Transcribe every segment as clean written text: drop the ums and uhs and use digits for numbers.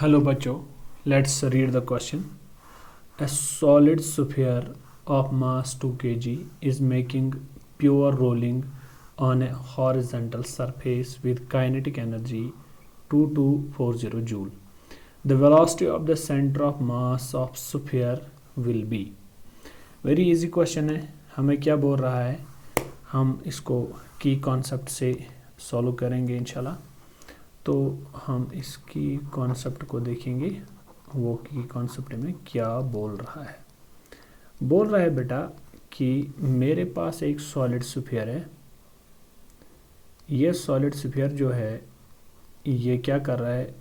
Hello बच्चों, let's read the question. A solid sphere of mass 2 kg is making pure rolling on a horizontal surface with kinetic energy 2240 joule. The velocity of the center of mass of sphere will be. Very easy question है. हमें क्या बोल रहा है, हम इसको की concept से सॉल्व करेंगे इंशाल्लाह. तो हम इसकी कॉन्सेप्ट को देखेंगे, वो की कॉन्सेप्ट में क्या बोल रहा है. बोल रहा है बेटा कि मेरे पास एक सॉलिड स्फीयर है. ये सॉलिड स्फीयर जो है ये क्या कर रहा है,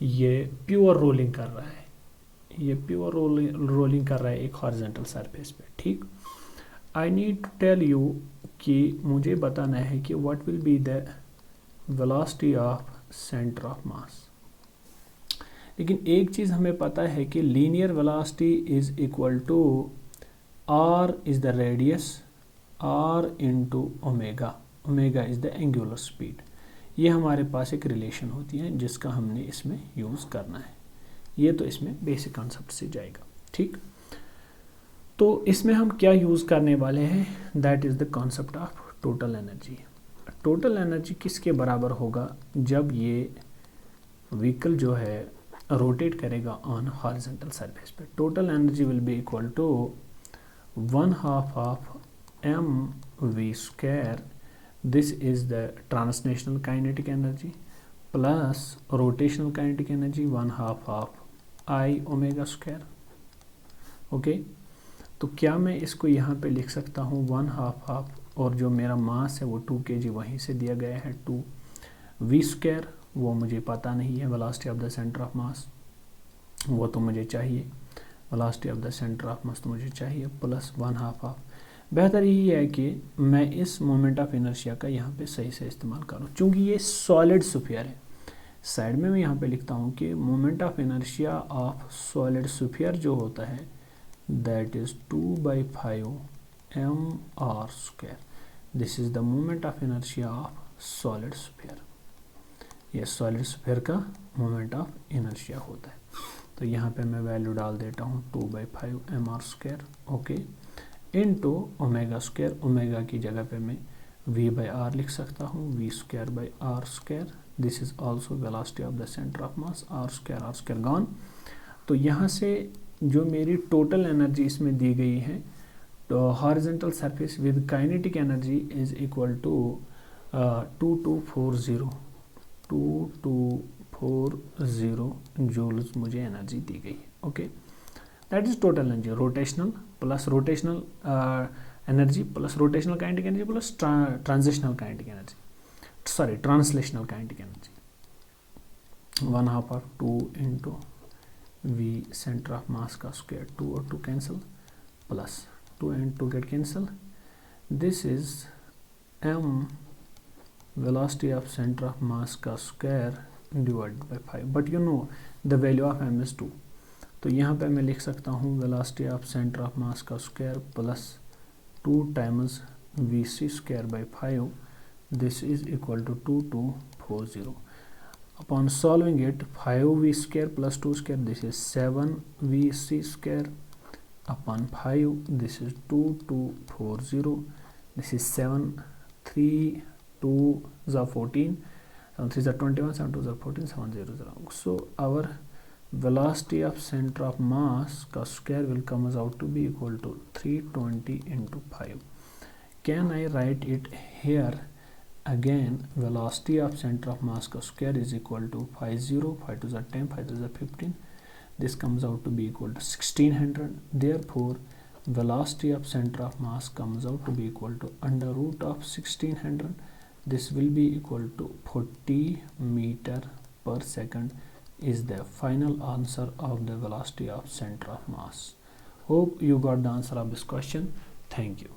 ये प्योर रोलिंग कर रहा है. ये प्योर रोलिंग कर रहा है एक हॉरिजॉन्टल सरफेस पे. ठीक, I need to tell you कि मुझे बताना है कि what will be the velocity of centre of mass. लेकिन एक चीज़ हमें पता है कि linear velocity is equal to r is the radius, r into omega. Omega is the angular speed. ये हमारे पास एक रिलेशन होती है जिसका हमने इसमें यूज़ करना है. ये तो इसमें बेसिक कॉन्सेप्ट से जाएगा. ठीक, तो इसमें हम क्या यूज़ करने वाले हैं, that is the concept of total energy. Total energy किसके बराबर होगा, जब ये व्हीकल जो है रोटेट करेगा ऑन हॉरिजॉन्टल सरफेस पे. Total energy will be equal to 1/2 of mv². This is the translational kinetic energy plus rotational kinetic energy 1/2 of I ω². Okay, तो क्या मैं इसको यहाँ पे लिख सकता हूँ 1/2 ऑफ, और जो मेरा मास है वो 2 kg वहीं से दिया गया है 2v². वो मुझे पता नहीं है. Velocity of the centre of मास वो तो मुझे चाहिए, velocity of the centre of मास तो मुझे चाहिए, प्लस 1/2 ऑफ. बेहतर यही है कि मैं इस मोमेंट ऑफ इनर्शिया का यहाँ पे सही से इस्तेमाल करूँ. चूँकि ये सॉलिड स्फीयर है, साइड में मैं यहाँ पे लिखता हूँ कि moment of inertia of solid sphere जो होता है that is 2/5 mr². This is the moment of inertia of solid sphere. ये सॉलिड स्फीयर का मोमेंट ऑफ इनर्शिया होता है. तो यहाँ पे मैं वैल्यू डाल देता हूँ 2/5 mr². Okay, into ω². ओमेगा की जगह पे मैं v/r लिख सकता हूँ, v²/r². This is also velocity of the centre of mass. r² gone. तो यहाँ से जो मेरी टोटल एनर्जी इसमें दी गई है, तो horizontal surface with kinetic energy is equal to 2240 joules मुझे एनर्जी दी गई है. Okay, that is total energy. Rotational plus rotational energy plus rotational kinetic energy plus transitional kinetic energy, sorry translational kinetic energy. 1/2 of 2 into v centre of mass का square, 2 और 2 cancel, plus 2 and 2 get cancel. This is m velocity of center of mass का square divided by 5. But you know the value of m is 2. तो यहाँ पे मैं लिख सकता हूँ velocity of center of mass का square plus 2 times vc²/5. This is equal to 2240. Upon solving it, 5v² plus 2², this is 7vc² upon 5. This is 2240. This is 7, 3, 2 is 14, 7 3 is 21, 7 2 is 14, 7 0 0. So our velocity of center of mass का square will comes out to be equal to 320 into 5. Can I write it here? Again, velocity of center of mass का square is equal to 50, 5 2 is 10, 5 3 is 15. This comes out to be equal to 1600. Therefore, velocity of center of mass comes out to be equal to under root of 1600. This will be equal to 40 meter per second is the final answer of the velocity of center of mass. Hope you got the answer of this question. Thank you.